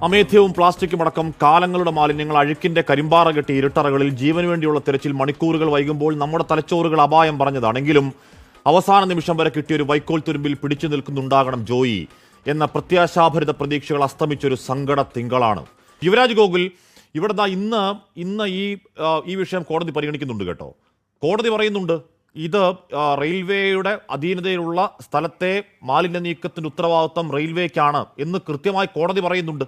അമേധ്യവും പ്ലാസ്റ്റിക്കും അടക്കം കാലങ്ങളുടെ മാലിന്യങ്ങൾ അഴുക്കിന്റെ കരിമ്പാറ കെട്ടി ഇരുട്ടറകളിൽ ജീവന് വേണ്ടിയുള്ള തിരച്ചിൽ മണിക്കൂറുകൾ വൈകുമ്പോൾ നമ്മുടെ തലച്ചോറുകൾ അപായം പറഞ്ഞതാണെങ്കിലും അവസാന നിമിഷം വരെ കിട്ടിയൊരു വൈക്കോൽ തുരുമ്പിൽ പിടിച്ചു നിൽക്കുന്നുണ്ടാകണം ജോയി എന്ന പ്രത്യാശാഭരിത പ്രതീക്ഷകൾ അസ്തമിച്ചൊരു സങ്കട തിങ്കളാണ്. യുവരാജ് ഗോകുൽ, ഇവിടെ ഇന്ന് ഈ വിഷയം കോടതി പരിഗണിക്കുന്നുണ്ട് കേട്ടോ. കോടതി പറയുന്നുണ്ട് ഇത് റെയിൽവേയുടെ അധീനതയിലുള്ള സ്ഥലത്തെ മാലിന്യ നീക്കത്തിന്റെ ഉത്തരവാദിത്വം റെയിൽവേക്കാണ് എന്ന് കൃത്യമായി കോടതി പറയുന്നുണ്ട്.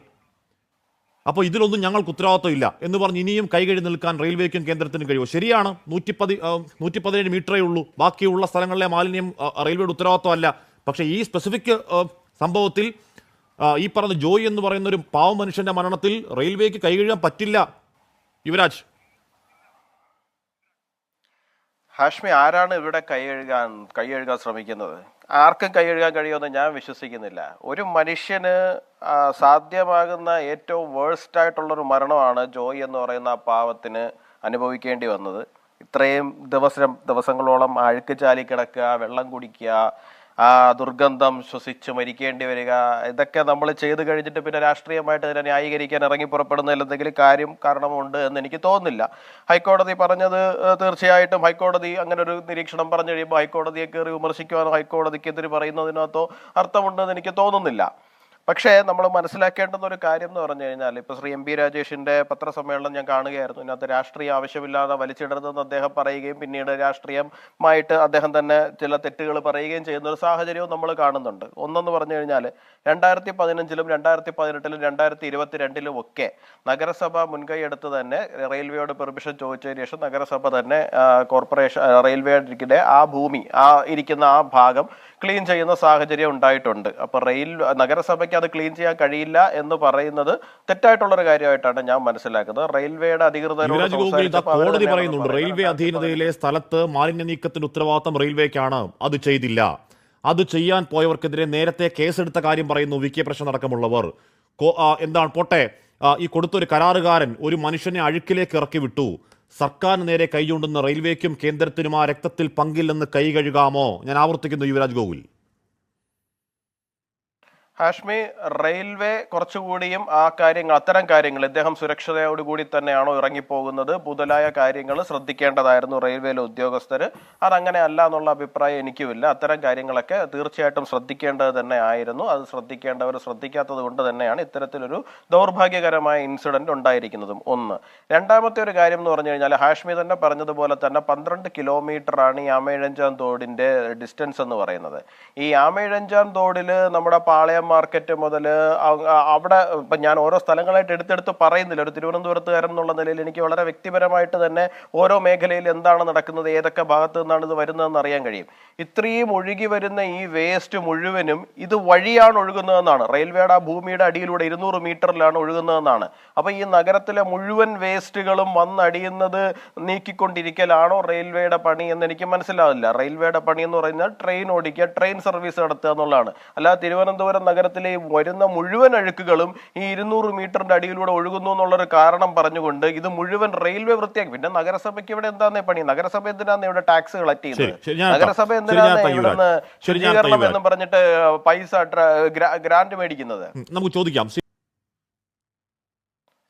അപ്പോൾ ഇതിലൊന്നും ഞങ്ങൾക്ക് ഉത്തരവാദിത്വം ഇല്ല എന്ന് പറഞ്ഞ് ഇനിയും കൈകഴി നിൽക്കാൻ റെയിൽവേക്കും കേന്ദ്രത്തിനും കഴിയുമോ? ശരിയാണ്, 117 മീറ്ററേ ഉള്ളൂ, ബാക്കിയുള്ള സ്ഥലങ്ങളിലെ മാലിന്യം റെയിൽവേയുടെ ഉത്തരവാദിത്വമല്ല. പക്ഷേ ഈ സ്പെസിഫിക് സംഭവത്തിൽ ഈ പറഞ്ഞ ജോയി എന്ന് പറയുന്ന ഒരു പാവ മനുഷ്യന്റെ മരണത്തിൽ റെയിൽവേക്ക് കൈകഴിയാൻ പറ്റില്ല. യുവരാജ്, ഹാഷ്മി, ആരാണ് ഇവിടെ കൈകഴുകാൻ ശ്രമിക്കുന്നത്? ആർക്കും കൈകഴുകാൻ കഴിയുമെന്ന് ഞാൻ വിശ്വസിക്കുന്നില്ല. ഒരു മനുഷ്യന് സാധ്യമാകുന്ന ഏറ്റവും വേഴ്സ്റ്റ് ആയിട്ടുള്ളൊരു മരണമാണ് ജോയി എന്ന് പറയുന്ന ആ പാവത്തിന് അനുഭവിക്കേണ്ടി വന്നത്. ഇത്രയും ദിവസങ്ങളോളം അഴുക്ക് ചാലി കിടക്കുക, വെള്ളം കുടിക്കുക, ആ ദുർഗന്ധം ശ്വസിച്ച് മരിക്കേണ്ടി വരിക, ഇതൊക്കെ നമ്മൾ ചെയ്ത് കഴിഞ്ഞിട്ട് പിന്നെ രാഷ്ട്രീയമായിട്ട് ഇതിനെ ന്യായീകരിക്കാൻ ഇറങ്ങി പുറപ്പെടുന്നതിൽ എന്തെങ്കിലും കാരണമുണ്ട് എന്ന് എനിക്ക് തോന്നുന്നില്ല. ഹൈക്കോടതി പറഞ്ഞത് തീർച്ചയായിട്ടും ഹൈക്കോടതി അങ്ങനെ ഒരു നിരീക്ഷണം പറഞ്ഞു കഴിയുമ്പോൾ ഹൈക്കോടതിയെ കയറി വിമർശിക്കുവാനോ ഹൈക്കോടതിക്കെതിരെ പറയുന്നതിനകത്തോ അർത്ഥമുണ്ടെന്ന് എനിക്ക് തോന്നുന്നില്ല. പക്ഷേ നമ്മൾ മനസ്സിലാക്കേണ്ടുന്ന ഒരു കാര്യം എന്ന് പറഞ്ഞു കഴിഞ്ഞാൽ, ഇപ്പോൾ ശ്രീ എം പി രാജേഷിന്റെ പത്രസമ്മേളനം ഞാൻ കാണുകയായിരുന്നു. ഇതിനകത്ത് രാഷ്ട്രീയ ആവശ്യമില്ലാതെ വലിച്ചിടരുതെന്ന് അദ്ദേഹം പറയുകയും പിന്നീട് രാഷ്ട്രീയമായിട്ട് അദ്ദേഹം തന്നെ ചില തെറ്റുകൾ പറയുകയും ചെയ്യുന്ന ഒരു സാഹചര്യവും നമ്മൾ കാണുന്നുണ്ട്. ഒന്നെന്ന് പറഞ്ഞു കഴിഞ്ഞാൽ 2015-ലും 2018-ലും 2022-ലും ഒക്കെ നഗരസഭ മുൻകൈ എടുത്ത് തന്നെ റെയിൽവേയോട് പെർമിഷൻ ചോദിച്ചതിന് ശേഷം നഗരസഭ തന്നെ കോർപ്പറേഷൻ റെയിൽവേയുടെ ആ ഭൂമി ഇരിക്കുന്ന ആ ഭാഗം ക്ലീൻ ചെയ്യുന്ന സാഹചര്യം ഉണ്ടായിട്ടുണ്ട്. അപ്പോൾ നഗരസഭയ്ക്ക് അത് ക്ലീൻ ചെയ്യാൻ കഴിയില്ല എന്ന് പറയുന്നത് തെറ്റായിട്ടുള്ളൊരു കാര്യമായിട്ടാണ് ഞാൻ മനസ്സിലാക്കുന്നത്. റെയിൽവേയുടെ അധികൃതരോട് കോടതി പറയുന്നുണ്ട് റെയിൽവേ അധീനതയിലെ സ്ഥലത്ത് മാലിന്യ നീക്കത്തിന്റെ ഉത്തരവാദിത്തം റെയിൽവേക്കാണ്, അത് ചെയ്തില്ല. അത് ചെയ്യാൻ പോയവർക്കെതിരെ നേരത്തെ കേസെടുത്ത കാര്യം പറയുന്നു വി കെ പ്രശ്നം അടക്കമുള്ളവർ. എന്താണ് പോട്ടെ, ഈ കൊടുത്തൊരു കരാറുകാരൻ ഒരു മനുഷ്യനെ അഴുക്കിലേക്ക് ഇറക്കി വിട്ടു. സർക്കാരിന് നേരെ കൈ ചൂണ്ടുന്ന റെയിൽവേക്കും കേന്ദ്രത്തിനും ആ രക്തത്തിൽ പങ്കില്ലെന്ന് കൈ കഴുകാമോ? ഞാൻ ആവർത്തിക്കുന്നു യുവരാജ് ഗോകുൽ. ഹാഷ്മി, റെയിൽവേ കുറച്ചുകൂടിയും അത്തരം കാര്യങ്ങൾ ഇദ്ദേഹം സുരക്ഷയോടുകൂടി തന്നെയാണോ ഇറങ്ങിപ്പോകുന്നത്, മുതലായ കാര്യങ്ങൾ ശ്രദ്ധിക്കേണ്ടതായിരുന്നു റെയിൽവേയിലെ ഉദ്യോഗസ്ഥര്. അതങ്ങനെ അല്ല എന്നുള്ള അഭിപ്രായം എനിക്കുമില്ല. അത്തരം കാര്യങ്ങളൊക്കെ തീർച്ചയായിട്ടും ശ്രദ്ധിക്കേണ്ടത് തന്നെ ആയിരുന്നു. അത് ശ്രദ്ധിക്കേണ്ടവർ ശ്രദ്ധിക്കാത്തത് കൊണ്ട് തന്നെയാണ് ഇത്തരത്തിലൊരു ദൗർഭാഗ്യകരമായ ഇൻസിഡന്റ് ഉണ്ടായിരിക്കുന്നതും. ഒന്ന്. രണ്ടാമത്തെ ഒരു കാര്യം എന്ന് പറഞ്ഞു കഴിഞ്ഞാൽ, ഹാഷ്മി തന്നെ പറഞ്ഞതുപോലെ തന്നെ 12 കിലോമീറ്ററാണ് ഈ ആമയിഴഞ്ചാൻ തോടിന്റെ ഡിസ്റ്റൻസ് എന്ന് പറയുന്നത്. ഈ ആമയിഴഞ്ചാൻ തോടില് നമ്മുടെ പാളയം മാർക്കറ്റ് മുതൽ അവിടെ ഇപ്പം ഞാൻ ഓരോ സ്ഥലങ്ങളായിട്ട് എടുത്തെടുത്ത് പറയുന്നില്ല. ഒരു തിരുവനന്തപുരത്തുകാരൻ എന്നുള്ള നിലയിൽ എനിക്ക് വളരെ വ്യക്തിപരമായിട്ട് തന്നെ ഓരോ മേഖലയിൽ എന്താണ് നടക്കുന്നത്, ഏതൊക്കെ ഭാഗത്തു നിന്നാണ് ഇത് വരുന്നതെന്ന് അറിയാൻ കഴിയും. ഇത്രയും ഒഴുകി വരുന്ന ഈ വേസ്റ്റ് മുഴുവനും ഇത് വഴിയാണ് ഒഴുകുന്നതെന്നാണ്. റെയിൽവേയുടെ ആ ഭൂമിയുടെ അടിയിലൂടെ 200 മീറ്ററിലാണ് ഒഴുകുന്നതെന്നാണ്. അപ്പൊ ഈ നഗരത്തിലെ മുഴുവൻ വേസ്റ്റുകളും വന്നടിയുന്നത് നീക്കിക്കൊണ്ടിരിക്കലാണോ റെയിൽവേയുടെ പണി എന്ന് എനിക്ക് മനസ്സിലാവില്ല. റെയിൽവേയുടെ പണി എന്ന് പറയുന്നത് ട്രെയിൻ ഓടിക്കുക, ട്രെയിൻ സർവീസ് നടത്തുക എന്നുള്ളതാണ്. അല്ലാതെ തിരുവനന്തപുരം നഗരത്തിലെ വരുന്ന മുഴുവൻ അഴുക്കുകളും ഈ 200 മീറ്ററിന്റെ അടിയിലൂടെ ഒഴുകുന്നു എന്നുള്ളൊരു കാരണം പറഞ്ഞുകൊണ്ട് ഇത് മുഴുവൻ റെയിൽവേ വൃത്തിയാക്കി. പിന്നെ നഗരസഭയ്ക്ക് ഇവിടെ എന്താന്നേ പണി? നഗരസഭ എന്തിനാന്ന് ഇവിടെ ടാക്സ് കളക്ട് ചെയ്യുന്നത്? നഗരസഭ എന്തിനാണ് ഇവിടുന്ന് ശുചീകരണം എന്ന് പറഞ്ഞിട്ട് പൈസ ഗ്രാന്റ് മേടിക്കുന്നത്? നമുക്ക് ചോദിക്കാം.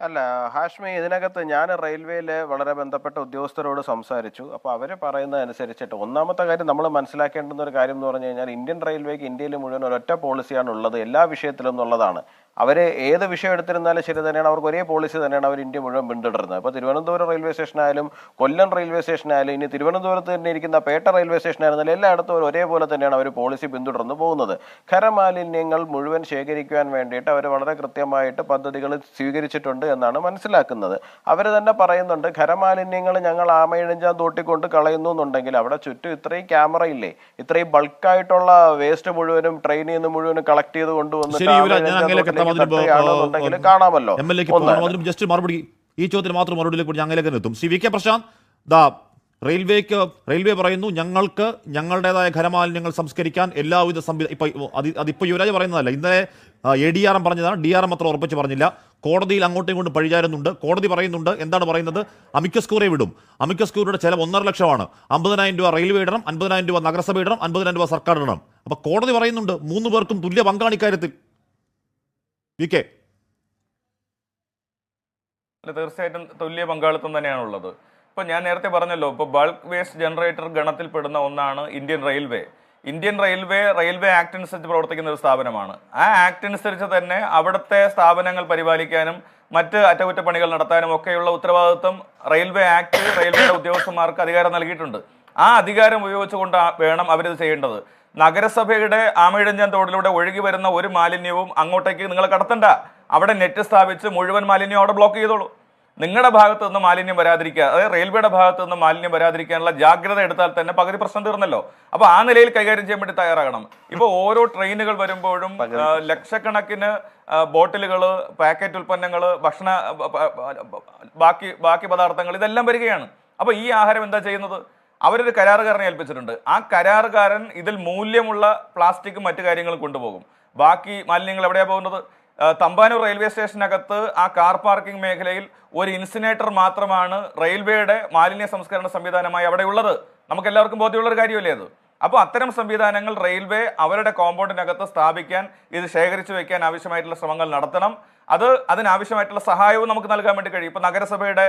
അല്ല ഹാഷ്മി, ഇതിനകത്ത് ഞാൻ റെയിൽവേയിലെ വളരെ ബന്ധപ്പെട്ട ഉദ്യോഗസ്ഥരോട് സംസാരിച്ചു. അപ്പോൾ അവർ പറയുന്നത് അനുസരിച്ചിട്ട് ഒന്നാമത്തെ കാര്യം നമ്മൾ മനസ്സിലാക്കേണ്ടുന്ന ഒരു കാര്യം എന്ന് പറഞ്ഞു കഴിഞ്ഞാൽ, ഇന്ത്യൻ റെയിൽവേക്ക് ഇന്ത്യയിൽ മുഴുവൻ ഒരൊറ്റ പോളിസിയാണ് ഉള്ളത് എല്ലാ വിഷയത്തിലും എന്നുള്ളതാണ്. അവർ ഏത് വിഷയം എടുത്തിരുന്നാലും ശരി തന്നെയാണ്, അവർക്ക് ഒരേ പോളിസി തന്നെയാണ് അവർ ഇന്ത്യ മുഴുവൻ പിന്തുടരുന്നത്. അപ്പോൾ തിരുവനന്തപുരം റെയിൽവേ സ്റ്റേഷനായാലും കൊല്ലം റെയിൽവേ സ്റ്റേഷനായാലും ഇനി തിരുവനന്തപുരത്ത് തന്നെ ഇരിക്കുന്ന പേട്ട റെയിൽവേ സ്റ്റേഷനായിരുന്നാലും എല്ലായിടത്തും ഒരേപോലെ തന്നെയാണ് അവർ പോളിസി പിന്തുടർന്ന് പോകുന്നത്. ഖരമാലിന്യങ്ങൾ മുഴുവൻ ശേഖരിക്കുവാൻ വേണ്ടിയിട്ട് അവർ വളരെ കൃത്യമായിട്ട് പദ്ധതികൾ സ്വീകരിച്ചിട്ടുണ്ട് എന്നാണ് മനസ്സിലാക്കുന്നത്. അവർ തന്നെ പറയുന്നുണ്ട് ഖരമാലിന്യങ്ങൾ ഞങ്ങൾ ആമയിഴഞ്ചാൻ തോട്ടിക്കൊണ്ട് കളയുന്നു എന്നുണ്ടെങ്കിൽ അവിടെ ചുറ്റും ഇത്രയും ക്യാമറ ഇല്ലേ, ഇത്രയും ബൾക്കായിട്ടുള്ള വേസ്റ്റ് മുഴുവനും ട്രെയിനിൽ നിന്ന് മുഴുവനും കളക്ട് ചെയ്ത് കൊണ്ടുവന്നിട്ട് കാണാമല്ലോ. ജസ്റ്റ് മറുപടി ഈ ചോദ്യത്തിന് മാത്രം മറുപടിയിലേക്ക് ഞങ്ങളിലേക്ക് എത്തും. വി കെ പ്രശാന്ത്, റെയിൽവേ പറയുന്നു ഞങ്ങൾക്ക് ഞങ്ങളുടേതായ ഖരമാലിന്യങ്ങൾ സംസ്കരിക്കാൻ എല്ലാവിധ അതിപ്പോൾ യുവരാജ് പറയുന്നതല്ല, ഇന്നലെ ADRM പറഞ്ഞതാണ്. DRM അത്ര ഉറപ്പിച്ച് പറഞ്ഞില്ല. കോടതിയിൽ അങ്ങോട്ടും ഇങ്ങോട്ടും പഴിചാരുന്നുണ്ട്. കോടതി പറയുന്നുണ്ട്, എന്താണ് പറയുന്നത്? അമിക്കസ് ക്യൂറെ വിടും. അമിക്കസ് ക്യൂറിയുടെ ചിലവ് 1.5 ലക്ഷമാണ്. 50,000 രൂപ റെയിൽവേ ഇടണം, 50,000 രൂപ നഗരസഭ ഇടണം, 50,000 രൂപ സർക്കാർ ഇടണം. അപ്പൊ കോടതി പറയുന്നുണ്ട് 3 പേർക്കും തുല്യ പങ്കാണ് ഇക്കാര്യത്തിൽ. വി കെ അല്ല, തീർച്ചയായിട്ടും തുല്യ പങ്കാളിത്തം തന്നെയാണുള്ളത്. ഇപ്പോൾ ഞാൻ നേരത്തെ പറഞ്ഞല്ലോ, ഇപ്പോൾ ബൾക്ക് വേസ്റ്റ് ജനറേറ്റർ ഗണത്തിൽപ്പെടുന്ന ഒന്നാണ് Indian railway. Indian railway act അനുസരിച്ച് പ്രവർത്തിക്കുന്ന ഒരു സ്ഥാപനമാണ്. ആ ആക്ട് അനുസരിച്ച് തന്നെ അവിടുത്തെ സ്ഥാപനങ്ങൾ പരിപാലിക്കാനും മറ്റ് അറ്റകുറ്റപ്പണികൾ നടത്താനും ഒക്കെയുള്ള ഉത്തരവാദിത്വം റെയിൽവേ ആക്ട് റെയിൽവേയുടെ ഉദ്യോഗസ്ഥന്മാർക്ക് അധികാരം നൽകിയിട്ടുണ്ട്. ആ അധികാരം ഉപയോഗിച്ചുകൊണ്ട് വേണം അവരിത് ചെയ്യേണ്ടത്. നഗരസഭയുടെ ആമയിഴഞ്ചാൻ തോടിലൂടെ ഒഴുകി വരുന്ന ഒരു മാലിന്യവും അങ്ങോട്ടേക്ക് നിങ്ങൾ കടത്തണ്ട. അവിടെ നെറ്റ് സ്ഥാപിച്ച് മുഴുവൻ മാലിന്യവും അവിടെ ബ്ലോക്ക് ചെയ്തോളൂ. നിങ്ങളുടെ ഭാഗത്ത് നിന്ന് മാലിന്യം വരാതിരിക്കുക, അതായത് റെയിൽവേയുടെ ഭാഗത്ത് നിന്ന് മാലിന്യം വരാതിരിക്കാനുള്ള ജാഗ്രത എടുത്താൽ തന്നെ പകുതി പ്രശ്നം തീർന്നല്ലോ. അപ്പൊ ആ നിലയിൽ കൈകാര്യം ചെയ്യാൻ വേണ്ടി തയ്യാറാകണം. ഇപ്പൊ ഓരോ ട്രെയിനുകൾ വരുമ്പോഴും ലക്ഷക്കണക്കിന് ബോട്ടിലുകൾ, പാക്കറ്റ് ഉൽപ്പന്നങ്ങൾ, ഭക്ഷണ ബാക്കി പദാർത്ഥങ്ങൾ ഇതെല്ലാം വരികയാണ്. അപ്പൊ ഈ ആഹാരം എന്താ ചെയ്യുന്നത്? അവരൊരു കരാറുകാരനെ ഏൽപ്പിച്ചിട്ടുണ്ട്. ആ കരാറുകാരൻ ഇതിൽ മൂല്യമുള്ള പ്ലാസ്റ്റിക്കും മറ്റു കാര്യങ്ങളും കൊണ്ടുപോകും. ബാക്കി മാലിന്യങ്ങൾ എവിടെയാണ് പോകുന്നത്? തമ്പാനൂർ റെയിൽവേ സ്റ്റേഷനകത്ത് ആ കാർ പാർക്കിംഗ് മേഖലയിൽ ഒരു ഇൻസിനേറ്റർ മാത്രമാണ് റെയിൽവേയുടെ മാലിന്യ സംസ്കരണ സംവിധാനമായി അവിടെ ഉള്ളത്. നമുക്ക് എല്ലാവർക്കും ബോധ്യമുള്ളൊരു കാര്യമല്ലേ അത്? അപ്പോൾ അത്തരം സംവിധാനങ്ങൾ റെയിൽവേ അവരുടെ കോമ്പൗണ്ടിനകത്ത് സ്ഥാപിക്കാൻ, ഇത് ശേഖരിച്ചു വെക്കാൻ ആവശ്യമായിട്ടുള്ള ശ്രമങ്ങൾ നടത്തണം. അതിനാവശ്യമായിട്ടുള്ള സഹായവും നമുക്ക് നൽകാൻ വേണ്ടി കഴിയും. ഇപ്പൊ നഗരസഭയുടെ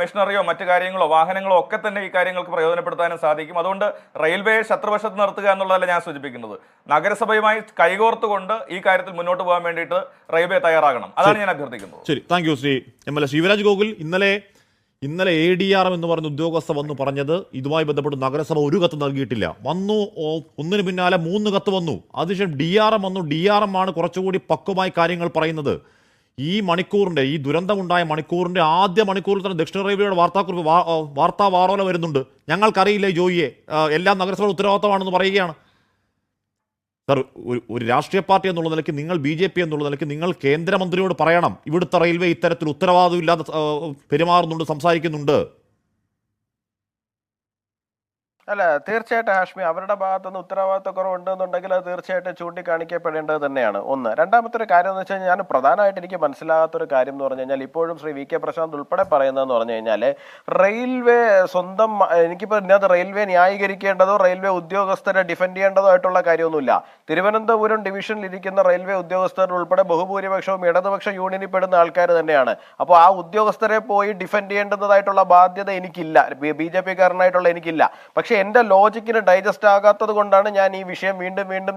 മെഷീനറിയോ മറ്റു കാര്യങ്ങളോ വാഹനങ്ങളോ ഒക്കെ തന്നെ ഈ കാര്യങ്ങൾക്ക് പ്രയോജനപ്പെടുത്താനും സാധിക്കും. അതുകൊണ്ട് റെയിൽവേ ശത്രുവശത്ത് നിർത്തുക എന്നുള്ളതല്ല ഞാൻ സൂചിപ്പിക്കുന്നത്. നഗരസഭയുമായി കൈകോർത്തുകൊണ്ട് ഈ കാര്യത്തിൽ മുന്നോട്ട് പോകാൻ വേണ്ടിയിട്ട് റെയിൽവേ തയ്യാറാകണം. അതാണ് ഞാൻ അഭ്യർത്ഥിക്കുന്നത്. ശരി, thank you Shri MLA Shivaraj Gokul. ഇന്നലെ ADRM എന്ന് പറഞ്ഞ ഉദ്യോഗസ്ഥ വന്ന് പറഞ്ഞത് ഇതുമായി ബന്ധപ്പെട്ട് നഗരസഭ ഒരു കത്ത് നൽകിയിട്ടില്ല. വന്നു, ഒന്നിന് പിന്നാലെ 3 കത്ത് വന്നു. അതിനുശേഷം DRM വന്നു. DRM ആണ് കുറച്ചുകൂടി പക്വമായി കാര്യങ്ങൾ പറയുന്നത്. ഈ ദുരന്തമുണ്ടായ മണിക്കൂറിന്റെ ആദ്യ മണിക്കൂറിൽ തന്നെ ദക്ഷിണ റെയിൽവേയുടെ വാർത്താ വാറോല വരുന്നുണ്ട്. ഞങ്ങൾക്കറിയില്ല ജോയിയെ, എല്ലാം നഗരസഭയുടെ ഉത്തരവാദിത്തമാണെന്ന് പറയുകയാണ്. സർ, ഒരു രാഷ്ട്രീയ പാർട്ടി എന്നുള്ള നിലയ്ക്ക്, നിങ്ങൾ BJP എന്നുള്ള നിലയ്ക്ക് നിങ്ങൾ കേന്ദ്രമന്ത്രിയോട് പറയണം, ഇവിടുത്തെ റെയിൽവേ ഇത്തരത്തിൽ ഉത്തരവാദിത്തമില്ലാതെ പെരുമാറുന്നുണ്ട്, സംസാരിക്കുന്നുണ്ട്. അല്ല, തീർച്ചയായിട്ടും ഹാഷ്മി, അവരുടെ ഭാഗത്തുനിന്ന് ഉത്തരവാദിത്വ കുറവുണ്ടെന്നുണ്ടെങ്കിൽ അത് തീർച്ചയായിട്ടും ചൂണ്ടിക്കാണിക്കപ്പെടേണ്ടത് തന്നെയാണ്. ഒന്ന്. രണ്ടാമത്തെ ഒരു കാര്യം എന്ന് വെച്ച് കഴിഞ്ഞാൽ, ഞാൻ പ്രധാനമായിട്ട് എനിക്ക് മനസ്സിലാകാത്തൊരു കാര്യം എന്ന് പറഞ്ഞു കഴിഞ്ഞാൽ, ഇപ്പോഴും ശ്രീ VK പ്രശാന്ത് ഉൾപ്പെടെ പറയുന്നതെന്ന് പറഞ്ഞു കഴിഞ്ഞാൽ, റെയിൽവേ സ്വന്തം, എനിക്കിപ്പോൾ ഇതിനകത്ത് റെയിൽവേ ന്യായീകരിക്കേണ്ടതോ റെയിൽവേ ഉദ്യോഗസ്ഥരെ ഡിഫെൻഡ് ചെയ്യേണ്ടതോ ആയിട്ടുള്ള കാര്യമൊന്നുമില്ല. തിരുവനന്തപുരം ഡിവിഷനിൽ ഇരിക്കുന്ന റെയിൽവേ ഉദ്യോഗസ്ഥർ ഉൾപ്പെടെ ബഹുഭൂരിപക്ഷവും ഇടതുപക്ഷ യൂണിയനിൽ പെടുന്ന ആൾക്കാർ തന്നെയാണ്. അപ്പോൾ ആ ഉദ്യോഗസ്ഥരെ പോയി ഡിഫെൻഡ് ചെയ്യേണ്ടതായിട്ടുള്ള ബാധ്യത എനിക്കില്ല, BJP കാരനായിട്ടുള്ള എനിക്കില്ല. പക്ഷെ എന്റെ ലോജിക്കിന് ഡൈജസ്റ്റ് ആകാത്തത് കൊണ്ടാണ് ഞാൻ ഈ വിഷയം വീണ്ടും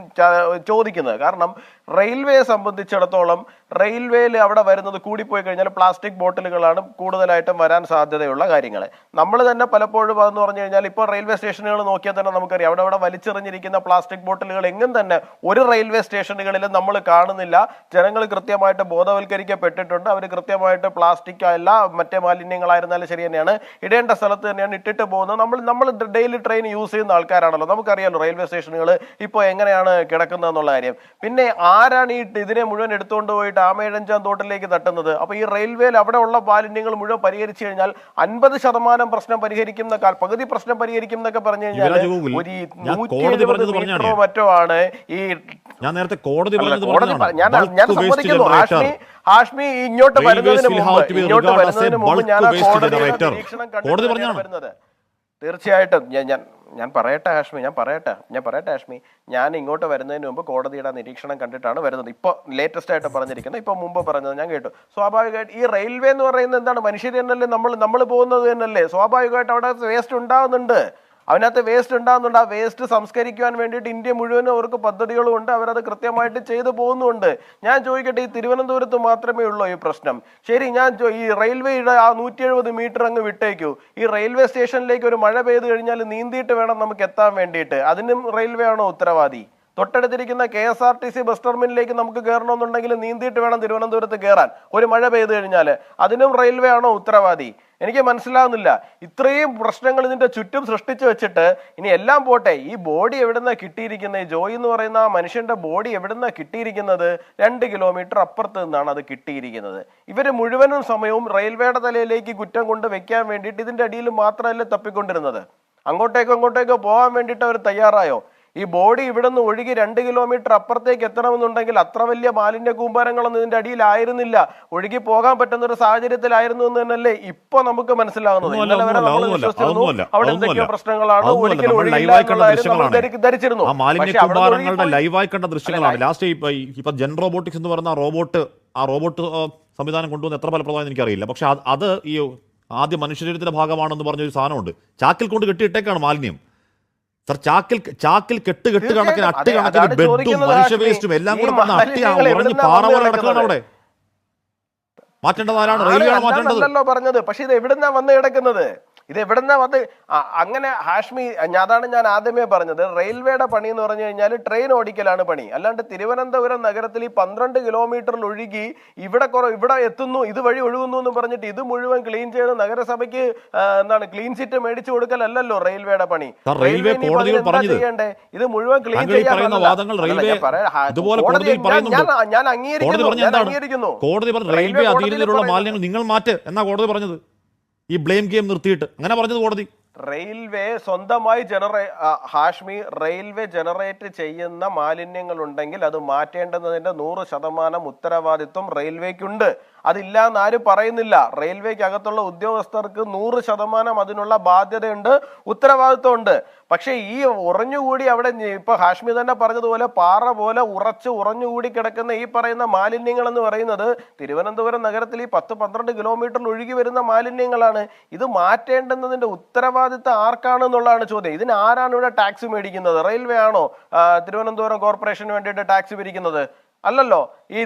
ചോദിക്കുന്നത്. കാരണം റെയിൽവേയെ സംബന്ധിച്ചിടത്തോളം റെയിൽവേയിൽ അവിടെ വരുന്നത് കൂടിപ്പോയി കഴിഞ്ഞാൽ പ്ലാസ്റ്റിക് ബോട്ടിലുകളാണ് കൂടുതലായിട്ടും വരാൻ സാധ്യതയുള്ള കാര്യങ്ങൾ. നമ്മൾ തന്നെ പലപ്പോഴും അതെന്ന് പറഞ്ഞു കഴിഞ്ഞാൽ, ഇപ്പോൾ റെയിൽവേ സ്റ്റേഷനുകൾ നോക്കിയാൽ തന്നെ നമുക്കറിയാം, അവിടെ വലിച്ചെറിഞ്ഞിരിക്കുന്ന പ്ലാസ്റ്റിക് ബോട്ടിലുകൾ എങ്ങും തന്നെ ഒരു റെയിൽവേ സ്റ്റേഷനുകളിലും നമ്മൾ കാണുന്നില്ല. ജനങ്ങൾ കൃത്യമായിട്ട് ബോധവൽക്കരിക്കപ്പെട്ടിട്ടുണ്ട്. അവർ കൃത്യമായിട്ട് പ്ലാസ്റ്റിക് അല്ല, മറ്റേ മാലിന്യങ്ങളായിരുന്നാലും ശരി തന്നെയാണ്, ഇടേണ്ട സ്ഥലത്ത് തന്നെയാണ് ഇട്ടിട്ട് പോകുന്നത്. നമ്മൾ ഡെയിലി ട്രെയിൻ യൂസ് ചെയ്യുന്ന ആൾക്കാരാണല്ലോ, നമുക്കറിയാലോ റെയിൽവേ സ്റ്റേഷനുകൾ ഇപ്പോൾ എങ്ങനെയാണ് കിടക്കുന്നത് എന്നുള്ള കാര്യം. പിന്നെ ആരാണ് ഇതിനെ മുഴുവൻ എടുത്തുകൊണ്ട് പോയിട്ട് ആമയിഴഞ്ചാൻ തോട്ടിലേക്ക് തട്ടുന്നത്? അപ്പൊ ഈ റെയിൽവേയിൽ അവിടെ ഉള്ള മാലിന്യങ്ങൾ മുഴുവൻ പരിഹരിച്ചു കഴിഞ്ഞാൽ 50% പ്രശ്നം പരിഹരിക്കുന്ന, പകുതി പ്രശ്നം പരിഹരിക്കും എന്നൊക്കെ പറഞ്ഞു കഴിഞ്ഞാൽ ഒരു 170 മീറ്ററോ മറ്റോ ആണ് ഈ. ഞാൻ നേരത്തെ കോടതി ഞാൻ സമ്മതിക്കുന്നു ഹാഷ്മി, ഇങ്ങോട്ട് വരുന്നതിന് മുമ്പ് ഞാൻ കോടതി പറഞ്ഞാണ് വരുന്നത്. തീർച്ചയായിട്ടും ഞാൻ പറയട്ടെ ഹാഷ്മി, ഞാൻ ഇങ്ങോട്ട് വരുന്നതിന് മുമ്പ് കോടതിയുടെ നിരീക്ഷണം കണ്ടിട്ടാണ് വരുന്നത്. ഇപ്പോൾ ലേറ്റസ്റ്റ് ആയിട്ട് പറഞ്ഞിരിക്കുന്നത്, ഇപ്പൊ മുമ്പ് പറഞ്ഞത് ഞാൻ കേട്ടു. സ്വാഭാവികമായിട്ട് ഈ റെയിൽവേ എന്ന് പറയുന്നത് എന്താണ്? മനുഷ്യർ തന്നെയല്ലേ, നമ്മൾ പോകുന്നത് തന്നെയല്ലേ. സ്വാഭാവികമായിട്ട് അവിടെ വേസ്റ്റ് ഉണ്ടാകുന്നുണ്ട്, അതിനകത്ത് വേസ്റ്റ് ഉണ്ടാകുന്നുണ്ട്. ആ വേസ്റ്റ് സംസ്കരിക്കുവാൻ വേണ്ടിയിട്ട് ഇന്ത്യ മുഴുവനും അവർക്ക് പദ്ധതികളും ഉണ്ട്, അവരത് കൃത്യമായിട്ട് ചെയ്തു പോകുന്നുണ്ട്. ഞാൻ ചോദിക്കട്ടെ, ഈ തിരുവനന്തപുരത്ത് മാത്രമേ ഉള്ളൂ ഈ പ്രശ്നം? ശരി, ഈ റെയിൽവേയുടെ ആ 170 മീറ്റർ അങ്ങ് വിട്ടേക്കൂ. ഈ റെയിൽവേ സ്റ്റേഷനിലേക്ക് ഒരു മഴ പെയ്ത് കഴിഞ്ഞാൽ നീന്തിയിട്ട് വേണം നമുക്ക് എത്താൻ വേണ്ടിയിട്ട്. അതിനും റെയിൽവേ ആണോ ഉത്തരവാദി? തൊട്ടടുത്തിരിക്കുന്ന KSRTC ബസ് ടെർമിനലിലേക്ക് നമുക്ക് കയറണമെന്നുണ്ടെങ്കിൽ നീന്തിയിട്ട് വേണം തിരുവനന്തപുരത്ത് കയറാൻ, ഒരു മഴ പെയ്തു കഴിഞ്ഞാൽ. അതിനും റെയിൽവേ ആണോ ഉത്തരവാദി? എനിക്ക് മനസ്സിലാവുന്നില്ല. ഇത്രയും പ്രശ്നങ്ങൾ ഇതിന്റെ ചുറ്റും സൃഷ്ടിച്ചു വെച്ചിട്ട് ഇനി എല്ലാം പോട്ടെ, ഈ ബോഡി എവിടുന്നാ കിട്ടിയിരിക്കുന്നത്? ഈ ജോയ് എന്ന് പറയുന്ന ആ മനുഷ്യന്റെ ബോഡി എവിടുന്നാ കിട്ടിയിരിക്കുന്നത്? 2 കിലോമീറ്റർ അപ്പുറത്ത് നിന്നാണ് അത് കിട്ടിയിരിക്കുന്നത്. ഇവര് മുഴുവനും സമയവും റെയിൽവേയുടെ തലയിലേക്ക് കുറ്റം കൊണ്ട് വെക്കാൻ വേണ്ടിയിട്ട് ഇതിന്റെ അടിയിൽ മാത്രമല്ലേ തപ്പിക്കൊണ്ടിരുന്നത്. അങ്ങോട്ടേക്കോ പോകാൻ വേണ്ടിയിട്ട് അവർ തയ്യാറായോ? ഈ ബോഡി ഇവിടെ നിന്ന് ഒഴുകി 2 കിലോമീറ്റർ അപ്പുറത്തേക്ക് എത്തണമെന്നുണ്ടെങ്കിൽ അത്ര വലിയ മാലിന്യ കൂമ്പാരങ്ങളൊന്നും ഇതിന്റെ അടിയിലായിരുന്നില്ല, ഒഴുകി പോകാൻ പറ്റുന്ന ഒരു സാഹചര്യത്തിലായിരുന്നു എന്ന് തന്നെയല്ലേ ഇപ്പൊ നമുക്ക് മനസ്സിലാകുന്നത്. ഇന്നലെ വരെ നമ്മൾ വിശ്വസിച്ചിരുന്നു അവിടെ എന്തൊക്കെയോ പ്രശ്നങ്ങളാണ്, ഒരിക്കലും ധരിച്ചിരുന്നു. ലൈവായി കണ്ട ദൃശ്യങ്ങളാണ്. ലാസ്റ്റ് ഇപ്പൊ ജെൻ റോബോട്ടിക്സ് എന്ന് പറഞ്ഞ റോബോട്ട് സംവിധാനം കൊണ്ടുവന്ന് എത്ര ഫലപ്രദമായെന്ന് എനിക്കറിയില്ല. പക്ഷെ അത് ഈ ആദ്യ മനുഷ്യശരീരത്തിന്റെ ഭാഗമാണെന്ന് പറഞ്ഞൊരു സാധനമുണ്ട്. ചാക്കിൽ കൊണ്ട് കെട്ടിയിട്ടേക്കാണ് മാലിന്യം. സർ, ചാക്കിൽ കെട്ട് കണക്കിന് അട്ടി കണക്കിന് ബെഡും മനുഷ്യ വേസ്റ്റും എല്ലാം കൂടെ ഉറഞ്ഞ് പാറ പോലെ കിടക്കുകയാണ് അവിടെ. മാറ്റേണ്ടത് ആരാണ്? റെയിൽവേയാണ് മാറ്റേണ്ടത്. പറഞ്ഞത്. പക്ഷെ ഇത് എവിടുന്നാ വന്ന് കിടക്കുന്നത്? ഇത് എവിടെന്നാ വന്ന് അങ്ങനെ ഹാഷ്മി, അതാണ് ഞാൻ ആദ്യമേ പറഞ്ഞത്. റെയിൽവേയുടെ പണി എന്ന് പറഞ്ഞു കഴിഞ്ഞാൽ ട്രെയിൻ ഓടിക്കലാണ് പണി. അല്ലാണ്ട് തിരുവനന്തപുരം നഗരത്തിൽ ഈ 12 കിലോമീറ്ററിൽ ഒഴുകി ഇവിടെ എത്തുന്നു, ഇത് വഴി ഒഴുകുന്നു എന്ന് പറഞ്ഞിട്ട് ഇത് മുഴുവൻ ക്ലീൻ ചെയ്ത് നഗരസഭയ്ക്ക് ക്ലീൻ ചിറ്റ് മേടിച്ചു കൊടുക്കലല്ലോ റെയിൽവേയുടെ പണി. റെയിൽവേ കോടതികൾ ചെയ്യണ്ടേ? ഇത് മുഴുവൻ ക്ലീൻ ഞാൻ അംഗീകരിക്കുന്നു. കോടതി പറഞ്ഞു റെയിൽവേ അധീനതയിലുള്ള മാലിന്യങ്ങൾ നിങ്ങൾ മാറ്റ് എന്നാ കോടതി പറഞ്ഞത്. ഈ ബ്ലെയിം ഗെയിം നിർത്തിയിട്ട് അങ്ങനെ പറഞ്ഞത് കോടതി. റെയിൽവേ സ്വന്തമായി റെയിൽവേ ജനറേറ്റ് ചെയ്യുന്ന മാലിന്യങ്ങൾ ഉണ്ടെങ്കിൽ അത് മാറ്റേണ്ടതിന്റെ 100% ഉത്തരവാദിത്വം റെയിൽവേക്കുണ്ട്. അതില്ലാന്ന് ആരും പറയുന്നില്ല. റെയിൽവേക്ക് അകത്തുള്ള ഉദ്യോഗസ്ഥർക്ക് 100% അതിനുള്ള ബാധ്യതയുണ്ട്, ഉത്തരവാദിത്വം ഉണ്ട്. പക്ഷെ ഈ ഉറഞ്ഞുകൂടി അവിടെ ഇപ്പൊ ഹാഷ്മി തന്നെ പറഞ്ഞതുപോലെ പാറ പോലെ ഉറഞ്ഞുകൂടി കിടക്കുന്ന ഈ പറയുന്ന മാലിന്യങ്ങൾ എന്ന് പറയുന്നത് തിരുവനന്തപുരം നഗരത്തിൽ ഈ 10-12 കിലോമീറ്ററിൽ ഒഴുകി വരുന്ന മാലിന്യങ്ങളാണ്. ഇത് മാറ്റേണ്ടുന്നതിന്റെ ഉത്തരവാദിത്വം ആർക്കാണെന്നുള്ളതാണ് ചോദ്യം. ഇതിന് ആരാണ് ഇവിടെ ടാക്സ് മേടിക്കുന്നത്? റെയിൽവേ ആണോ തിരുവനന്തപുരം കോർപ്പറേഷന് വേണ്ടിയിട്ട് ടാക്സ് പിരിക്കുന്നത്? അല്ലല്ലോ. ഈ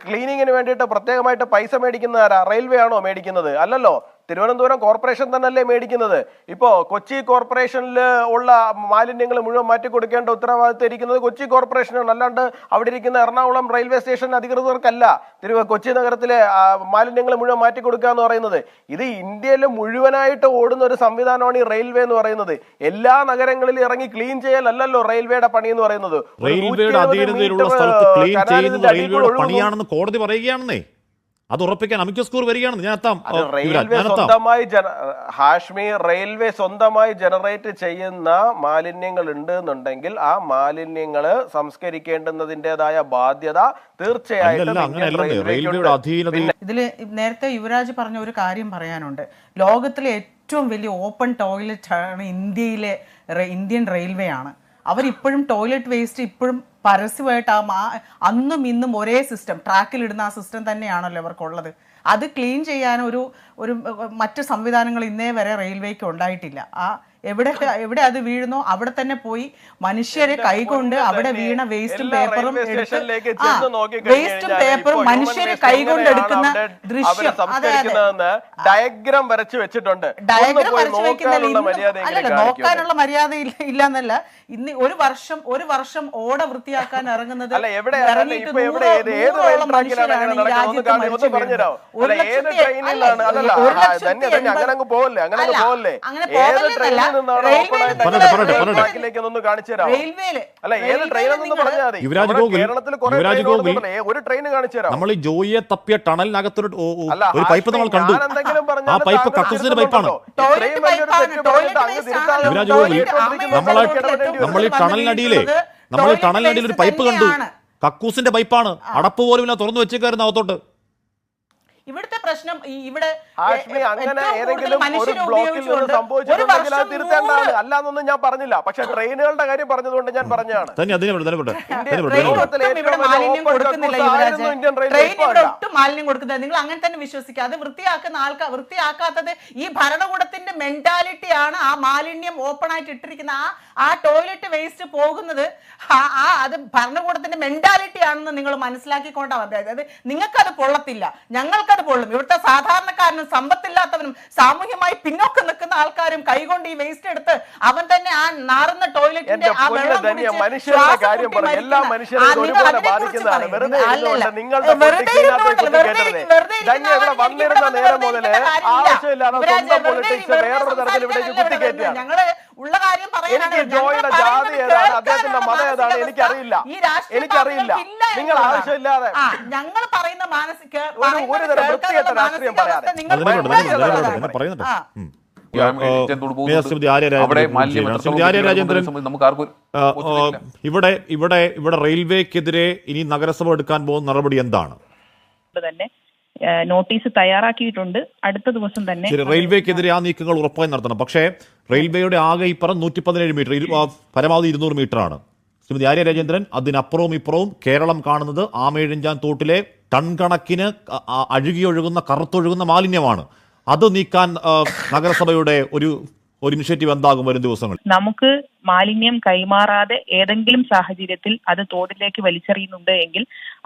ക്ലീനിങ്ങിന് വേണ്ടിയിട്ട് പ്രത്യേകമായിട്ട് പൈസ മേടിക്കുന്ന ആരാ? റെയിൽവേ ആണോ മേടിക്കുന്നത്? അല്ലല്ലോ, തിരുവനന്തപുരം കോർപ്പറേഷൻ തന്നെയല്ലേ മേടിക്കുന്നത്. ഇപ്പോ കൊച്ചി കോർപ്പറേഷനിൽ ഉള്ള മാലിന്യങ്ങൾ മുഴുവൻ മാറ്റി കൊടുക്കേണ്ട ഉത്തരവാദിത്തം ഇരിക്കുന്നത് കൊച്ചി കോർപ്പറേഷനാണ്. അല്ലാണ്ട് അവിടെ ഇരിക്കുന്ന എറണാകുളം റെയിൽവേ സ്റ്റേഷൻ അധികൃതർക്കല്ല കൊച്ചി നഗരത്തിലെ മാലിന്യങ്ങൾ മുഴുവൻ മാറ്റി കൊടുക്കുക എന്ന് പറയുന്നത്. ഇത് ഇന്ത്യയിൽ മുഴുവനായിട്ട് ഓടുന്ന ഒരു സംവിധാനമാണ് ഈ റെയിൽവേ എന്ന് പറയുന്നത്. എല്ലാ നഗരങ്ങളിലും ഇറങ്ങി ക്ലീൻ ചെയ്യലല്ലോ റെയിൽവേയുടെ പണി എന്ന് പറയുന്നത്. റെയിൽവേയുടെ അധീനതയിലുള്ള സ്ഥലത്ത് ക്ലീൻ ചെയ്യുന്നത് റെയിൽവേയുടെ പണിയാണെന്ന് കോടതി പറയുകയാണെന്നേ. അത് ഉറപ്പിക്കാൻ അമിക്കസ് ക്യൂറി വരികയാണെന്ന് ഞാൻ എത്താം. റെയിൽവേ സ്വന്തമായി ജനറേറ്റ് ചെയ്യുന്ന മാലിന്യങ്ങൾ ഉണ്ട് എന്നുണ്ടെങ്കിൽ ആ മാലിന്യങ്ങള് സംസ്കരിക്കേണ്ടുന്നതിൻ്റെതായ ബാധ്യത തീർച്ചയായിട്ടും ഇതില് നേരത്തെ യുവരാജ് പറഞ്ഞ ഒരു കാര്യം പറയാനുണ്ട്. ലോകത്തിലെ ഏറ്റവും വലിയ ഓപ്പൺ ടോയ്ലറ്റ് ആണ് ഇന്ത്യൻ റെയിൽവേ ആണ്. അവരിപ്പോഴും ടോയ്ലറ്റ് വേസ്റ്റ് ഇപ്പോഴും പരസ്യമായിട്ട് അന്നും ഇന്നും ഒരേ സിസ്റ്റം, ട്രാക്കിലിടുന്ന ആ സിസ്റ്റം തന്നെയാണല്ലോ അവർക്കുള്ളത്. അത് ക്ലീൻ ചെയ്യാൻ ഒരു മറ്റ് സംവിധാനങ്ങൾ ഇന്നേ വരെ റെയിൽവേക്ക് ഉണ്ടായിട്ടില്ല. എവിടെ അത് വീഴുന്നോ അവിടെ തന്നെ പോയി മനുഷ്യരെ കൈകൊണ്ട് അവിടെ വീണ വേസ്റ്റും പേപ്പറും മനുഷ്യരെ കൈകൊണ്ട് എടുക്കുന്ന ദൃശ്യം ഡയഗ്രാം വരച്ചു വെച്ചിട്ടുണ്ട്. അല്ലല്ല, നോക്കാനുള്ള മര്യാദ ഇല്ല എന്നല്ല. ഇന്ന് ഒരു വർഷം ഓട വൃത്തിയാക്കാൻ ഇറങ്ങുന്നത് നമ്മൾ ഈ ജോയിയെ തപ്പിയ ടണലിനകത്തൊരു പൈപ്പ് നമ്മൾ കണ്ടു. ആ പൈപ്പ് കക്കൂസിന്റെ പൈപ്പാണ്. യുവരാജ് ഗോകുൽ, നമ്മൾ ഈ ടണലിനടിയിൽ ഒരു പൈപ്പ് കണ്ടു. കക്കൂസിന്റെ പൈപ്പാണ്. അടപ്പ് പോലും ഇല്ല, തുറന്നു വെച്ചേക്കായിരുന്നു അകത്തോട്ട്. ഇവിടുത്തെ പ്രശ്നം ഇവിടെ അങ്ങനെ ഏതെങ്കിലും ഒരു ബ്ലോക്കിൽ നിന്ന് സംഭവിച്ചിട്ടുണ്ടെങ്കിൽ അത് തിരുത്തേണ്ടതാണ്. അല്ലാന്നൊന്നും ഞാൻ പറഞ്ഞില്ല. പക്ഷെ ട്രെയിനുകളുടെ കാര്യം പറഞ്ഞതുകൊണ്ട് ഞാൻ പറഞ്ഞാണ്. ഒട്ടും മാലിന്യം കൊടുക്കുന്നത് നിങ്ങൾ അങ്ങനെ തന്നെ വിശ്വസിക്കുക. അത് വൃത്തിയാക്കാത്തത് ഈ ഭരണകൂടത്തിന്റെ മെന്റാലിറ്റിയാണ്. ആ മാലിന്യം ഓപ്പൺ ആയിട്ട് ഇട്ടിരിക്കുന്ന ആ ടോയ്ലറ്റ് വേസ്റ്റ് പോകുന്നത് അത് ഭരണകൂടത്തിന്റെ മെന്റാലിറ്റി ആണെന്ന് നിങ്ങൾ മനസ്സിലാക്കിക്കൊണ്ടാ. അതായത് നിങ്ങൾക്കത് പൊള്ളത്തില്ല, ഞങ്ങൾക്കത് പൊള്ളും. ഇവിടുത്തെ സാധാരണക്കാരനും സമ്പത്തില്ലാത്തവനും സാമൂഹ്യമായി പിന്നോക്കം നിൽക്കുന്ന ആൾക്കാരും കൈകൊണ്ട് ഈ വേസ്റ്റ് എടുത്ത് അവൻ തന്നെ ആ നാറുന്ന ടോയ്ലറ്റിന്റെ ആ വെള്ളം ഞങ്ങള് ഉള്ള കാര്യം പറയാനാണ്. എനിക്കറിയില്ല. നിങ്ങൾ ആവശ്യമില്ലാതെ ഞങ്ങൾ പറയുന്ന മാനസിക ഇവിടെ റെയിൽവേക്കെതിരെ ഇനി നഗരസഭ എടുക്കാൻ പോകുന്ന നടപടി എന്താണ്? തന്നെ നോട്ടീസ് തയ്യാറാക്കിയിട്ടുണ്ട്. അടുത്ത ദിവസം തന്നെ റെയിൽവേക്കെതിരെ ആ നീക്കങ്ങൾ ഉറപ്പായി നടത്തണം. പക്ഷേ റെയിൽവേയുടെ ആകെ ഈ പറഞ്ഞ 117 മീറ്റർ, പരമാവധി 200 മീറ്റർ ആണ്. ശ്രീമതി ആര്യ രാജേന്ദ്രൻ, അതിനപ്പുറവും ഇപ്പുറവും കേരളം കാണുന്നത് ആമയിഴഞ്ചാൻ തോട്ടിലെ ടൺ കണക്കിന് അഴുകിയൊഴുകുന്ന കറുത്തൊഴുകുന്ന മാലിന്യമാണ്. അത് നീക്കാൻ നഗരസഭയുടെ ഒരു ഇനിഷ്യേറ്റീവ് എന്താകും വരും ദിവസങ്ങളിൽ? നമുക്ക് മാലിന്യം കൈമാറാതെ ഏതെങ്കിലും സാഹചര്യത്തിൽ അത് തോടിലേക്ക് വലിച്ചെറിയുന്നുണ്ട് എങ്കിൽ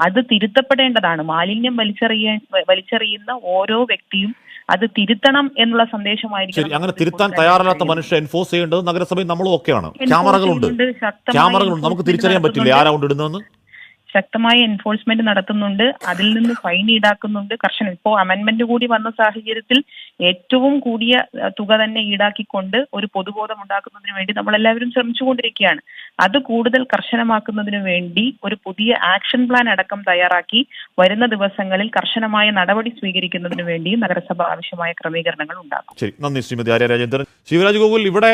അത് തിരുത്തപ്പെടേണ്ടതാണ്. മാലിന്യം വലിച്ചെറിയുന്ന ഓരോ വ്യക്തിയും അത് തിരുത്തണം എന്നുള്ള സന്ദേശമായിരിക്കും. ശരി, അങ്ങനെ തിരുത്താൻ തയ്യാറല്ലാത്ത മനുഷ്യർ എൻഫോഴ്സ് ചെയ്യേണ്ടത് നഗരസഭയിൽ നമ്മളും ഒക്കെയാണ്. ക്യാമറകളുണ്ട്, നമുക്ക് തിരിച്ചറിയാൻ പറ്റില്ലേ ആരാ കൊണ്ടിടുന്നതെന്ന്? ശക്തമായ എൻഫോഴ്സ്മെന്റ് നടത്തുന്നുണ്ട്, അതിൽ നിന്ന് ഫൈൻ ഈടാക്കുന്നുണ്ട് കർശനം. ഇപ്പോൾ അമെന്റ്മെന്റ് കൂടി വന്ന സാഹചര്യത്തിൽ ഏറ്റവും കൂടിയ തുക തന്നെ ഈടാക്കിക്കൊണ്ട് ഒരു പൊതുബോധം ഉണ്ടാക്കുന്നതിന് വേണ്ടി നമ്മളെല്ലാവരും ശ്രമിച്ചുകൊണ്ടിരിക്കുകയാണ്. അത് കൂടുതൽ കർശനമാക്കുന്നതിന് വേണ്ടി ഒരു പുതിയ ആക്ഷൻ പ്ലാൻ അടക്കം തയ്യാറാക്കി വരുന്ന ദിവസങ്ങളിൽ കർശനമായ നടപടി സ്വീകരിക്കുന്നതിന് വേണ്ടി നഗരസഭ ആവശ്യമായ ക്രമീകരണങ്ങൾ ഉണ്ടാക്കും. ശരി, നന്ദി ശ്രീമതി ആര്യ രാജേന്ദ്രൻ. ശിവരാജ് ഗോകുൽ, ഇവിടെ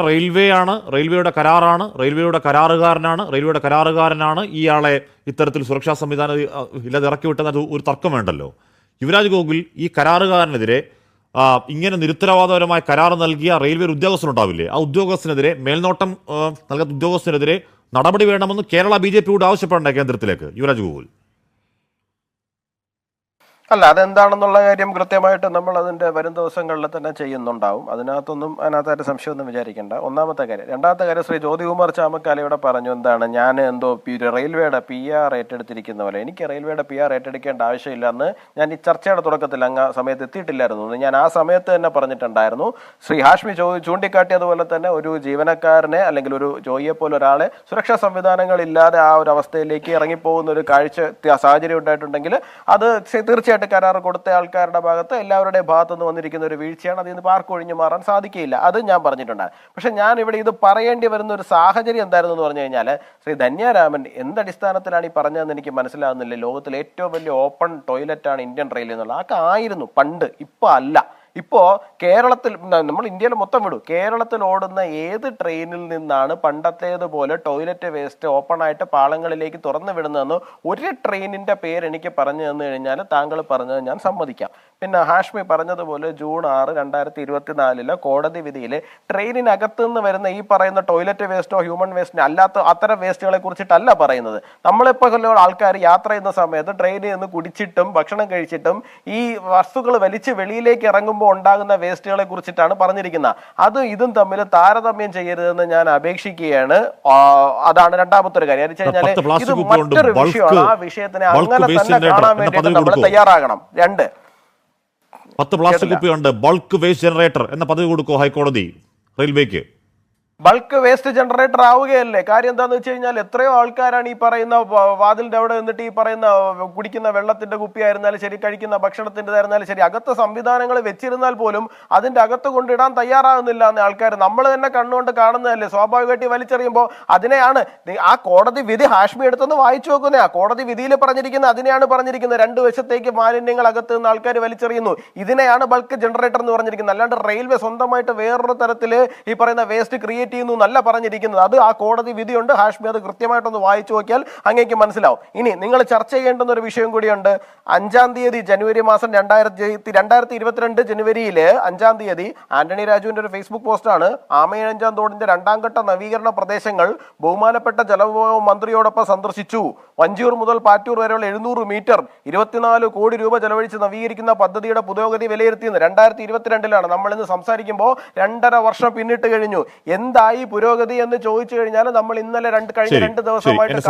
റെയിൽവേ ആണ്, റെയിൽവേയുടെ കരാറാണ്, റെയിൽവേയുടെ കരാറുകാരനാണ് ഇയാളെ ഇത്തരത്തിൽ സുരക്ഷാ സംവിധാനം ഇല്ലാതെ ഇറക്കി വിട്ടെന്ന ഒരു തർക്കം വേണ്ടല്ലോ. യുവരാജ് ഗോകുൽ, ഈ കരാറുകാരനെതിരെ ഇങ്ങനെ നിരുത്തരവാദപരമായ കരാർ നൽകിയ റെയിൽവേ ഉദ്യോഗസ്ഥനുണ്ടാവില്ലേ? ആ ഉദ്യോഗസ്ഥനെതിരെ, മേൽനോട്ടം നൽകുന്ന ഉദ്യോഗസ്ഥനെതിരെ നടപടി വേണമെന്ന് കേരള BJP കൂടെ ആവശ്യപ്പെടേണ്ട കേന്ദ്രത്തിലേക്ക്? യുവരാജ് ഗോകുൽ. അല്ല, അതെന്താണെന്നുള്ള കാര്യം കൃത്യമായിട്ട് നമ്മൾ അതിൻ്റെ വരും ദിവസങ്ങളിൽ തന്നെ ചെയ്യുന്നുണ്ടാവും. അതിനകത്തായിട്ട് സംശയമൊന്നും വിചാരിക്കേണ്ട. ഒന്നാമത്തെ കാര്യം. രണ്ടാമത്തെ കാര്യം, ശ്രീ ജ്യോതികുമാർ ചാമക്കാലയുടെ പറഞ്ഞു എന്താണ്, ഞാൻ റെയിൽവേയുടെ PR ഏറ്റെടുത്തിരിക്കുന്ന പോലെ. എനിക്ക് റെയിൽവേയുടെ PR ഏറ്റെടുക്കേണ്ട ആവശ്യമില്ല എന്ന് ഞാൻ ഈ ചർച്ചയുടെ തുടക്കത്തിൽ അങ്ങ് സമയത്ത് എത്തിയിട്ടില്ലായിരുന്നു. ഞാൻ ആ സമയത്ത് തന്നെ പറഞ്ഞിട്ടുണ്ടായിരുന്നു. ശ്രീ ഹാഷ്മി ചൂണ്ടിക്കാട്ടിയതുപോലെ തന്നെ ഒരു ജീവനക്കാരനെ അല്ലെങ്കിൽ ഒരു ജോയിയെ പോലെ ഒരാളെ സുരക്ഷാ സംവിധാനങ്ങളില്ലാതെ ആ ഒരു അവസ്ഥയിലേക്ക് ഇറങ്ങിപ്പോകുന്ന ഒരു സാഹചര്യം ഉണ്ടായിട്ടുണ്ടെങ്കിൽ അത് തീർച്ചയായിട്ടും കരാർ കൊടുത്ത ആൾക്കാരുടെ ഭാഗത്ത്, എല്ലാവരുടെയും ഭാഗത്തുനിന്ന് വന്നിരിക്കുന്ന ഒരു വീഴ്ചയാണ്. അതിൽ നിന്ന് ആർക്കും ഒഴിഞ്ഞു മാറാൻ സാധിക്കില്ല. അത് ഞാൻ പറഞ്ഞിട്ടുണ്ടായിരുന്നു. പക്ഷെ ഞാൻ ഇവിടെ ഇത് പറയേണ്ടി വരുന്ന ഒരു സാഹചര്യം എന്തായിരുന്നു എന്ന് പറഞ്ഞു കഴിഞ്ഞാൽ, ശ്രീ ധന്യാരാമൻ എന്തടിസ്ഥാനത്തിലാണ് ഈ പറഞ്ഞതെന്ന് എനിക്ക് മനസ്സിലാകുന്നില്ല. ലോകത്തിലെ ഏറ്റവും വലിയ ഓപ്പൺ ടോയ്ലറ്റാണ് ഇന്ത്യൻ റെയിൽവേ എന്നുള്ളത്. അതൊക്കെ ആയിരുന്നു പണ്ട്, ഇപ്പോൾ അല്ല. ഇപ്പോൾ കേരളത്തിൽ, നമ്മൾ ഇന്ത്യയിൽ മൊത്തം വിടും, കേരളത്തിൽ ഓടുന്ന ഏത് ട്രെയിനിൽ നിന്നാണ് പണ്ടത്തേതുപോലെ ടോയ്ലറ്റ് വേസ്റ്റ് ഓപ്പണായിട്ട് പാളങ്ങളിലേക്ക് തുറന്നു വിടുന്നതെന്ന് ഒരു ട്രെയിനിൻ്റെ പേര് എനിക്ക് പറഞ്ഞു തന്നു കഴിഞ്ഞാൽ താങ്കൾ പറഞ്ഞത് ഞാൻ സമ്മതിക്കാം. പിന്നെ ഹാഷ്മി പറഞ്ഞതുപോലെ ജൂൺ 6, 2024 കോടതി വിധിയിൽ ട്രെയിനിനകത്ത് നിന്ന് വരുന്ന ഈ പറയുന്ന ടോയ്ലറ്റ് വേസ്റ്റോ ഹ്യൂമൻ വേസ്റ്റിനോ അല്ലാത്ത അത്തരം വേസ്റ്റുകളെ കുറിച്ചിട്ടല്ല പറയുന്നത്. നമ്മളിപ്പോൾ ആൾക്കാർ യാത്ര ചെയ്യുന്ന സമയത്ത് ട്രെയിനിൽ നിന്ന് കുടിച്ചിട്ടും ഭക്ഷണം കഴിച്ചിട്ടും ഈ വസ്തുക്കൾ വലിച്ച് വെളിയിലേക്ക് ഇറങ്ങുമ്പോൾ ഉണ്ടാകുന്ന വേസ്റ്റുകളെ കുറിച്ചിട്ടാണ് പറഞ്ഞിരിക്കുന്നത്. അതും ഇതും തമ്മിൽ താരതമ്യം ചെയ്യരുതെന്ന് ഞാൻ അപേക്ഷിക്കുകയാണ്. അതാണ് രണ്ടാമത്തെ ഒരു കാര്യം. ഇത് മറ്റൊരു വിഷയമാണ്. ആ വിഷയത്തിനെ അങ്ങനെ തന്നെ കാണാൻ വേണ്ടിയിട്ട് നമ്മൾ തയ്യാറാകണം. 2, 10 പ്ലാസ്റ്റിക് കുപ്പിയുണ്ട്, ബൾക്ക് വേസ്റ്റ് ജനറേറ്റർ എന്ന പദവി കൊടുക്കോ ഹൈക്കോടതി റെയിൽവേക്ക്? ബൾക്ക് വേസ്റ്റ് ജനറേറ്റർ ആവുകയല്ലേ. കാര്യം എന്താണെന്ന് വെച്ച് കഴിഞ്ഞാൽ എത്രയോ ആൾക്കാരാണ് ഈ പറയുന്ന വാതിലിന്റെ അവിടെ നിന്നിട്ട് ഈ പറയുന്ന കുടിക്കുന്ന വെള്ളത്തിന്റെ കുപ്പിയായിരുന്നാലും ശരി, കഴിക്കുന്ന ഭക്ഷണത്തിൻ്റെതായിരുന്നാലും ശരി, അകത്ത് സംവിധാനങ്ങൾ വെച്ചിരുന്നാൽ പോലും അതിന്റെ അകത്ത് കൊണ്ടിടാൻ തയ്യാറാകുന്നില്ല എന്ന ആൾക്കാർ നമ്മൾ തന്നെ കണ്ണുകൊണ്ട് കാണുന്നതല്ലേ. സ്വാഭാവികമായിട്ട് വലിച്ചെറിയുമ്പോൾ അതിനെയാണ് ആ കോടതി വിധി ഹാഷ്മി എടുത്തൊന്ന് വായിച്ചു നോക്കുന്നേ. ആ കോടതി വിധിയിൽ പറഞ്ഞിരിക്കുന്നത് അതിനെയാണ് പറഞ്ഞിരിക്കുന്നത്. 2 വശത്തേക്ക് മാലിന്യങ്ങൾ അകത്ത് നിന്ന് ആൾക്കാർ വലിച്ചെറിയുന്നു. ഇതിനെയാണ് ബൾക്ക് ജനറേറ്റർ എന്ന് പറഞ്ഞിരിക്കുന്നത്. അല്ലാണ്ട് റെയിൽവേ സ്വന്തമായിട്ട് വേറൊരു തരത്തിൽ ഈ പറയുന്ന വേസ്റ്റ് ക്രിയേറ്റ് നല്ല പറഞ്ഞിരിക്കുന്നത്. അത് ആ കോടതി വിധിയുണ്ട്. ഹാഷ്മി അത് കൃത്യമായിട്ടൊന്ന് വായിച്ചു നോക്കിയാൽ അങ്ങേക്ക് മനസ്സിലാവും. ഇനി നിങ്ങൾ ചർച്ച ചെയ്യേണ്ടുന്ന ഒരു വിഷയം കൂടിയുണ്ട്. 5-ാം തീയതി ജനുവരി മാസം 2022 ജനുവരിയില് 5-ാം തീയതി ആന്റണി രാജുവിന്റെ ഒരു ഫേസ്ബുക്ക് പോസ്റ്റാണ്. ആമയിഴഞ്ചാൻ തോടിന്റെ 2ാം ഘട്ട നവീകരണ പ്രദേശങ്ങൾ ബഹുമാനപ്പെട്ട ജലവിഭവ മന്ത്രിയോടൊപ്പം സന്ദർശിച്ചു. വഞ്ചിയൂർ മുതൽ പാറ്റൂർ വരെയുള്ള 700 മീറ്റർ 24 കോടി രൂപ ചെലവഴിച്ച് നവീകരിക്കുന്ന പദ്ധതിയുടെ പുരോഗതി വിലയിരുത്തിയെന്ന് 2022 നമ്മൾ ഇന്ന് സംസാരിക്കുമ്പോൾ 2.5 വർഷം പിന്നിട്ട് കഴിഞ്ഞു. എന്തായി പുരോഗതി എന്ന് ചോദിച്ചു കഴിഞ്ഞാൽ നമ്മൾ ഇന്നലെ കഴിഞ്ഞ 2 ദിവസമായിട്ട്